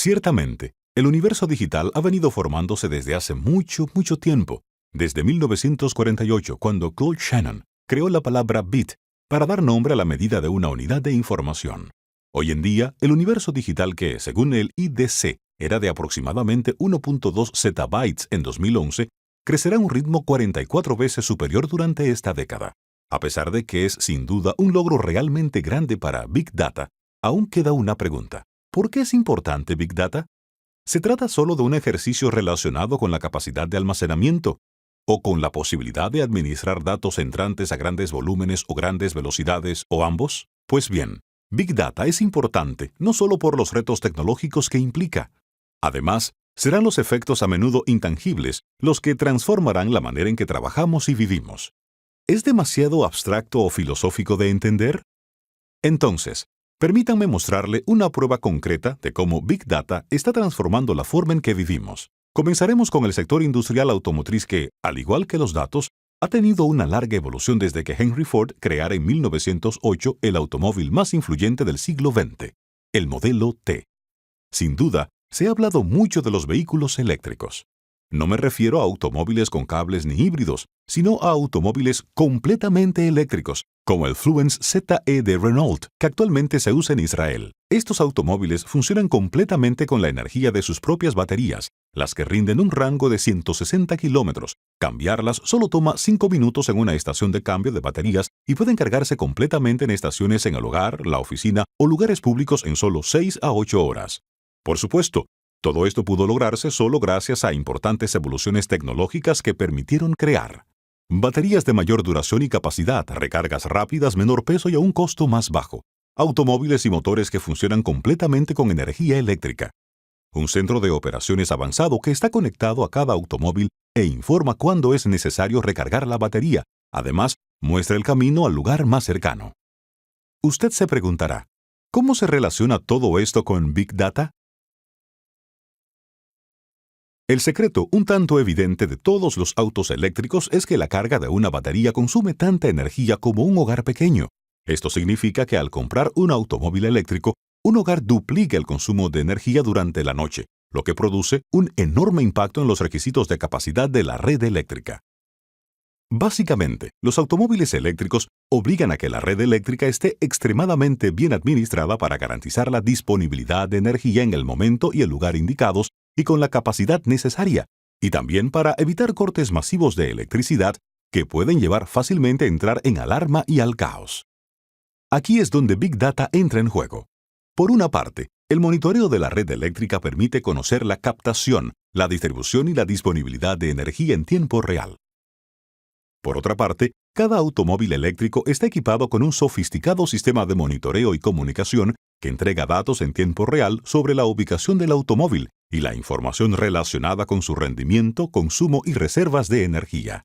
Ciertamente, el universo digital ha venido formándose desde hace mucho, mucho tiempo, desde 1948, cuando Claude Shannon creó la palabra bit para dar nombre a la medida de una unidad de información. Hoy en día, el universo digital que, según el IDC, era de aproximadamente 1.2 zettabytes en 2011, crecerá a un ritmo 44 veces superior durante esta década. A pesar de que es sin duda un logro realmente grande para Big Data, aún queda una pregunta. ¿Por qué es importante Big Data? ¿Se trata solo de un ejercicio relacionado con la capacidad de almacenamiento o con la posibilidad de administrar datos entrantes a grandes volúmenes o grandes velocidades o ambos? Pues bien, Big Data es importante no solo por los retos tecnológicos que implica. Además, serán los efectos a menudo intangibles los que transformarán la manera en que trabajamos y vivimos. ¿Es demasiado abstracto o filosófico de entender? Entonces, permítanme mostrarle una prueba concreta de cómo Big Data está transformando la forma en que vivimos. Comenzaremos con el sector industrial automotriz que, al igual que los datos, ha tenido una larga evolución desde que Henry Ford creara en 1908 el automóvil más influyente del siglo XX, el modelo T. Sin duda, se ha hablado mucho de los vehículos eléctricos. No me refiero a automóviles con cables ni híbridos, sino a automóviles completamente eléctricos, como el Fluence ZE de Renault, que actualmente se usa en Israel. Estos automóviles funcionan completamente con la energía de sus propias baterías, las que rinden un rango de 160 kilómetros. Cambiarlas solo toma 5 minutos en una estación de cambio de baterías y pueden cargarse completamente en estaciones en el hogar, la oficina o lugares públicos en solo 6 a 8 horas. Por supuesto, todo esto pudo lograrse solo gracias a importantes evoluciones tecnológicas que permitieron crear baterías de mayor duración y capacidad, recargas rápidas, menor peso y a un costo más bajo, automóviles y motores que funcionan completamente con energía eléctrica, un centro de operaciones avanzado que está conectado a cada automóvil e informa cuándo es necesario recargar la batería. Además, muestra el camino al lugar más cercano. Usted se preguntará, ¿cómo se relaciona todo esto con Big Data? El secreto un tanto evidente de todos los autos eléctricos es que la carga de una batería consume tanta energía como un hogar pequeño. Esto significa que al comprar un automóvil eléctrico, un hogar duplica el consumo de energía durante la noche, lo que produce un enorme impacto en los requisitos de capacidad de la red eléctrica. Básicamente, los automóviles eléctricos obligan a que la red eléctrica esté extremadamente bien administrada para garantizar la disponibilidad de energía en el momento y el lugar indicados y con la capacidad necesaria, y también para evitar cortes masivos de electricidad que pueden llevar fácilmente a entrar en alarma y al caos. Aquí es donde Big Data entra en juego. Por una parte, el monitoreo de la red eléctrica permite conocer la captación, la distribución y la disponibilidad de energía en tiempo real. Por otra parte, cada automóvil eléctrico está equipado con un sofisticado sistema de monitoreo y comunicación que entrega datos en tiempo real sobre la ubicación del automóvil y la información relacionada con su rendimiento, consumo y reservas de energía.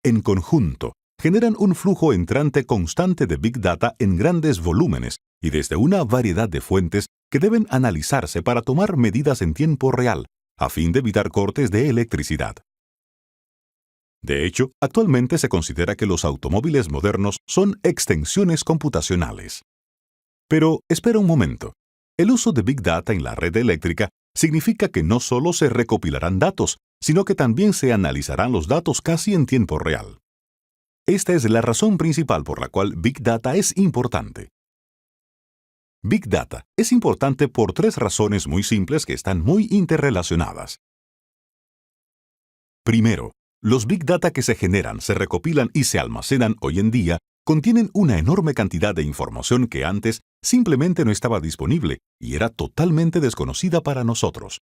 En conjunto, generan un flujo entrante constante de Big Data en grandes volúmenes y desde una variedad de fuentes que deben analizarse para tomar medidas en tiempo real, a fin de evitar cortes de electricidad. De hecho, actualmente se considera que los automóviles modernos son extensiones computacionales. Pero espera un momento. El uso de Big Data en la red eléctrica significa que no solo se recopilarán datos, sino que también se analizarán los datos casi en tiempo real. Esta es la razón principal por la cual Big Data es importante. Big Data es importante por 3 razones muy simples que están muy interrelacionadas. Primero, los Big Data que se generan, se recopilan y se almacenan hoy en día contienen una enorme cantidad de información que antes simplemente no estaba disponible y era totalmente desconocida para nosotros.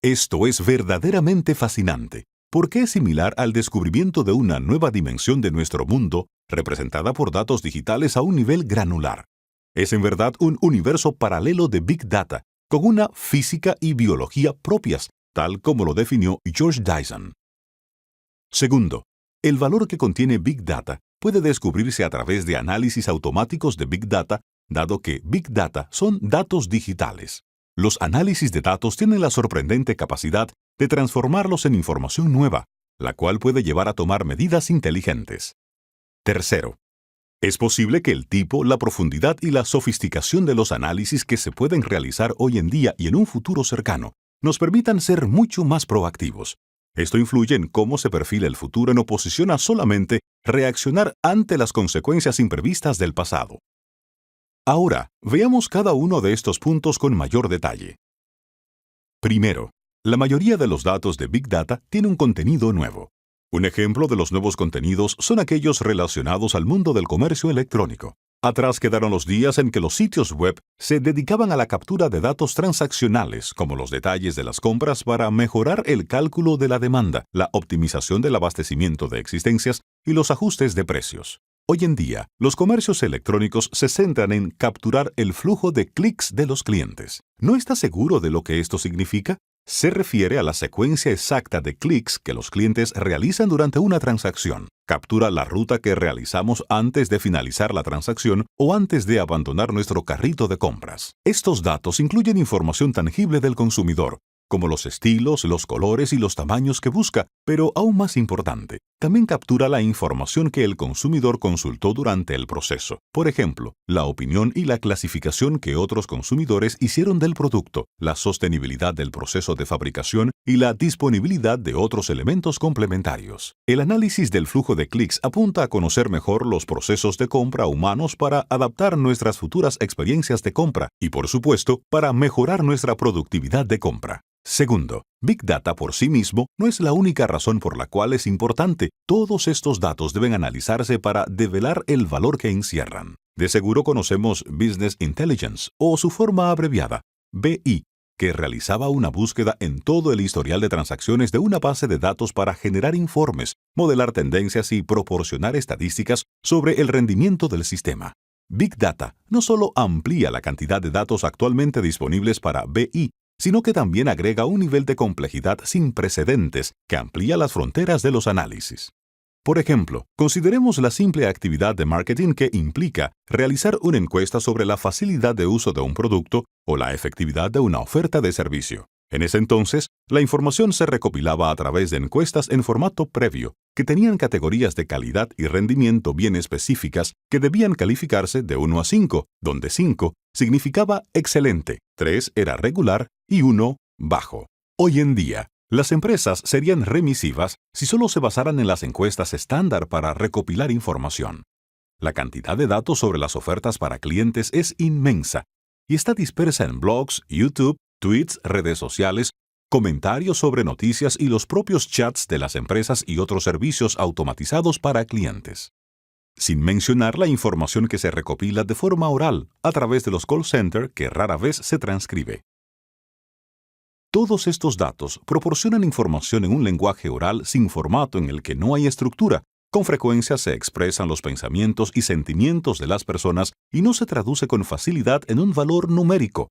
Esto es verdaderamente fascinante, porque es similar al descubrimiento de una nueva dimensión de nuestro mundo, representada por datos digitales a un nivel granular. Es en verdad un universo paralelo de Big Data, con una física y biología propias, tal como lo definió George Dyson. Segundo, el valor que contiene Big Data puede descubrirse a través de análisis automáticos de Big Data, dado que Big Data son datos digitales. Los análisis de datos tienen la sorprendente capacidad de transformarlos en información nueva, la cual puede llevar a tomar medidas inteligentes. Tercero, Es posible que el tipo, la profundidad y la sofisticación de los análisis que se pueden realizar hoy en día y en un futuro cercano nos permitan ser mucho más proactivos. Esto influye en cómo se perfila el futuro en oposición a solamente reaccionar ante las consecuencias imprevistas del pasado. Ahora, veamos cada uno de estos puntos con mayor detalle. Primero, la mayoría de los datos de Big Data tiene un contenido nuevo. Un ejemplo de los nuevos contenidos son aquellos relacionados al mundo del comercio electrónico. Atrás quedaron los días en que los sitios web se dedicaban a la captura de datos transaccionales, como los detalles de las compras para mejorar el cálculo de la demanda, la optimización del abastecimiento de existencias y los ajustes de precios. Hoy en día, los comercios electrónicos se centran en capturar el flujo de clics de los clientes. ¿No está seguro de lo que esto significa? Se refiere a la secuencia exacta de clics que los clientes realizan durante una transacción. Captura la ruta que realizamos antes de finalizar la transacción o antes de abandonar nuestro carrito de compras. Estos datos incluyen información tangible del consumidor, como los estilos, los colores y los tamaños que busca, pero aún más importante, también captura la información que el consumidor consultó durante el proceso. Por ejemplo, la opinión y la clasificación que otros consumidores hicieron del producto, la sostenibilidad del proceso de fabricación y la disponibilidad de otros elementos complementarios. El análisis del flujo de clics apunta a conocer mejor los procesos de compra humanos para adaptar nuestras futuras experiencias de compra y, por supuesto, para mejorar nuestra productividad de compra. Segundo, Big Data por sí mismo no es la única razón por la cual es importante. Todos estos datos deben analizarse para develar el valor que encierran. De seguro conocemos Business Intelligence, o su forma abreviada, BI, que realizaba una búsqueda en todo el historial de transacciones de una base de datos para generar informes, modelar tendencias y proporcionar estadísticas sobre el rendimiento del sistema. Big Data no solo amplía la cantidad de datos actualmente disponibles para BI, sino que también agrega un nivel de complejidad sin precedentes que amplía las fronteras de los análisis. Por ejemplo, consideremos la simple actividad de marketing que implica realizar una encuesta sobre la facilidad de uso de un producto o la efectividad de una oferta de servicio. En ese entonces, la información se recopilaba a través de encuestas en formato previo, que tenían categorías de calidad y rendimiento bien específicas que debían calificarse de 1 a 5, donde 5 significaba excelente, 3 era regular y 1 bajo. Hoy en día, las empresas serían remisivas si solo se basaran en las encuestas estándar para recopilar información. La cantidad de datos sobre las ofertas para clientes es inmensa y está dispersa en blogs, YouTube, tweets, redes sociales, comentarios sobre noticias y los propios chats de las empresas y otros servicios automatizados para clientes. Sin mencionar la información que se recopila de forma oral a través de los call centers que rara vez se transcribe. Todos estos datos proporcionan información en un lenguaje oral sin formato en el que no hay estructura. Con frecuencia se expresan los pensamientos y sentimientos de las personas y no se traduce con facilidad en un valor numérico.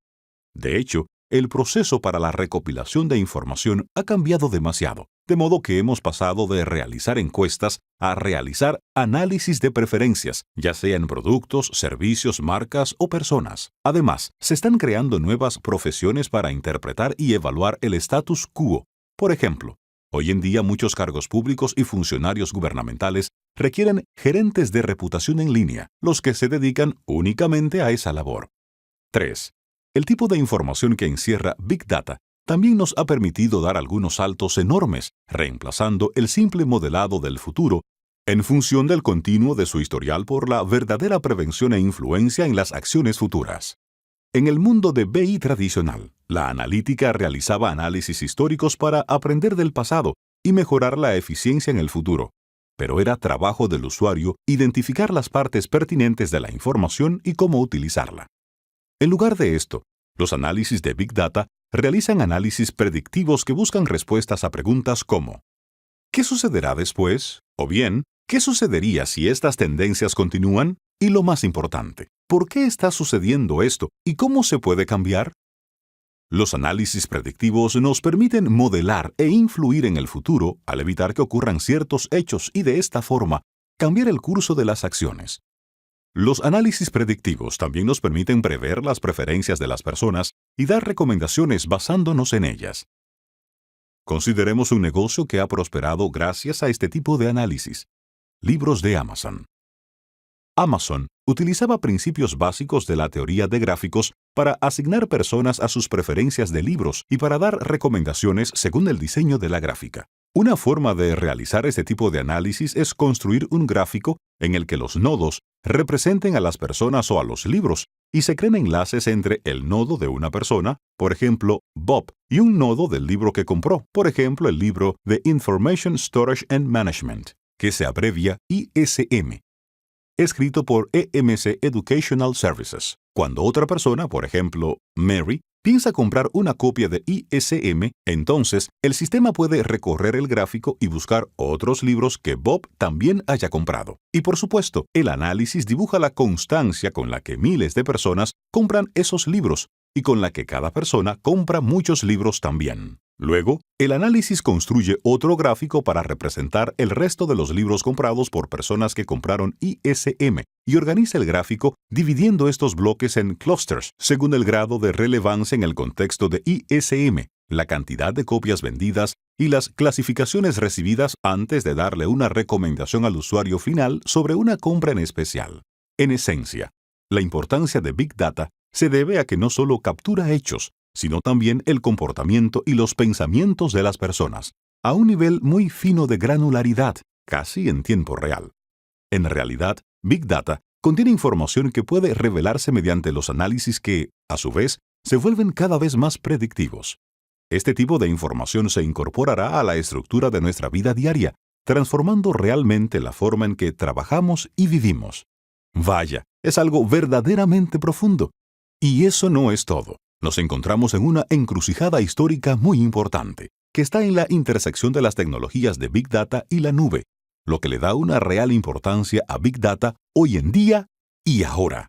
De hecho, el proceso para la recopilación de información ha cambiado demasiado, de modo que hemos pasado de realizar encuestas a realizar análisis de preferencias, ya sea en productos, servicios, marcas o personas. Además, se están creando nuevas profesiones para interpretar y evaluar el status quo. Por ejemplo, hoy en día muchos cargos públicos y funcionarios gubernamentales requieren gerentes de reputación en línea, los que se dedican únicamente a esa labor. 3. El tipo de información que encierra Big Data también nos ha permitido dar algunos saltos enormes, reemplazando el simple modelado del futuro en función del continuo de su historial por la verdadera prevención e influencia en las acciones futuras. En el mundo de BI tradicional, la analítica realizaba análisis históricos para aprender del pasado y mejorar la eficiencia en el futuro, pero era trabajo del usuario identificar las partes pertinentes de la información y cómo utilizarla. En lugar de esto, los análisis de Big Data realizan análisis predictivos que buscan respuestas a preguntas como ¿qué sucederá después? O bien, ¿qué sucedería si estas tendencias continúan? Y lo más importante, ¿por qué está sucediendo esto y cómo se puede cambiar? Los análisis predictivos nos permiten modelar e influir en el futuro al evitar que ocurran ciertos hechos y de esta forma cambiar el curso de las acciones. Los análisis predictivos también nos permiten prever las preferencias de las personas y dar recomendaciones basándonos en ellas. Consideremos un negocio que ha prosperado gracias a este tipo de análisis. Libros de Amazon. Amazon utilizaba principios básicos de la teoría de gráficos para asignar personas a sus preferencias de libros y para dar recomendaciones según el diseño de la gráfica. Una forma de realizar este tipo de análisis es construir un gráfico en el que los nodos representen a las personas o a los libros y se creen enlaces entre el nodo de una persona, por ejemplo, Bob, y un nodo del libro que compró, por ejemplo, el libro de Information Storage and Management, que se abrevia ISM, escrito por EMC Educational Services. Cuando otra persona, por ejemplo, Mary, piensa comprar una copia de ISM, entonces el sistema puede recorrer el gráfico y buscar otros libros que Bob también haya comprado. Y por supuesto, el análisis dibuja la constancia con la que miles de personas compran esos libros y con la que cada persona compra muchos libros también. Luego, el análisis construye otro gráfico para representar el resto de los libros comprados por personas que compraron ISM y organiza el gráfico dividiendo estos bloques en clusters según el grado de relevancia en el contexto de ISM, la cantidad de copias vendidas y las clasificaciones recibidas antes de darle una recomendación al usuario final sobre una compra en especial. En esencia, la importancia de Big Data se debe a que no solo captura hechos, sino también el comportamiento y los pensamientos de las personas, a un nivel muy fino de granularidad, casi en tiempo real. En realidad, Big Data contiene información que puede revelarse mediante los análisis que, a su vez, se vuelven cada vez más predictivos. Este tipo de información se incorporará a la estructura de nuestra vida diaria, transformando realmente la forma en que trabajamos y vivimos. Vaya, es algo verdaderamente profundo. Y eso no es todo. Nos encontramos en una encrucijada histórica muy importante, que está en la intersección de las tecnologías de Big Data y la nube, lo que le da una real importancia a Big Data hoy en día y ahora.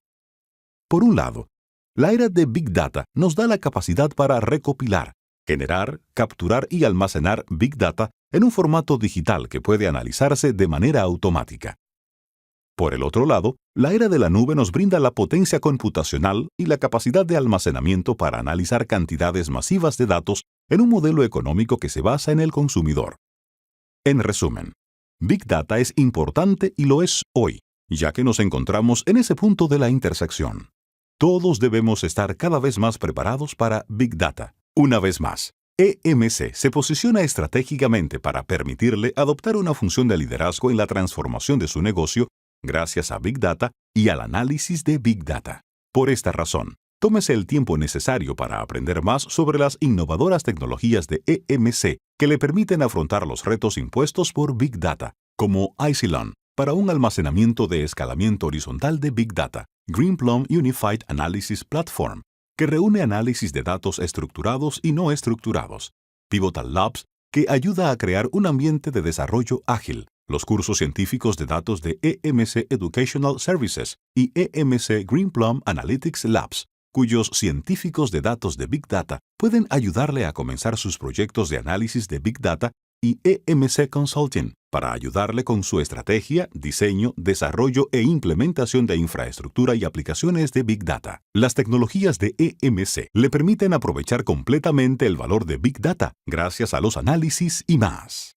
Por un lado, la era de Big Data nos da la capacidad para recopilar, generar, capturar y almacenar Big Data en un formato digital que puede analizarse de manera automática. Por el otro lado, la era de la nube nos brinda la potencia computacional y la capacidad de almacenamiento para analizar cantidades masivas de datos en un modelo económico que se basa en el consumidor. En resumen, Big Data es importante y lo es hoy, ya que nos encontramos en ese punto de la intersección. Todos debemos estar cada vez más preparados para Big Data. Una vez más, EMC se posiciona estratégicamente para permitirle adoptar una función de liderazgo en la transformación de su negocio gracias a Big Data y al análisis de Big Data. Por esta razón, tómese el tiempo necesario para aprender más sobre las innovadoras tecnologías de EMC que le permiten afrontar los retos impuestos por Big Data, como Isilon, para un almacenamiento de escalamiento horizontal de Big Data, Greenplum Unified Analysis Platform, que reúne análisis de datos estructurados y no estructurados, Pivotal Labs, que ayuda a crear un ambiente de desarrollo ágil, los cursos científicos de datos de EMC Educational Services y EMC Greenplum Analytics Labs, cuyos científicos de datos de Big Data pueden ayudarle a comenzar sus proyectos de análisis de Big Data, y EMC Consulting, para ayudarle con su estrategia, diseño, desarrollo e implementación de infraestructura y aplicaciones de Big Data. Las tecnologías de EMC le permiten aprovechar completamente el valor de Big Data gracias a los análisis y más.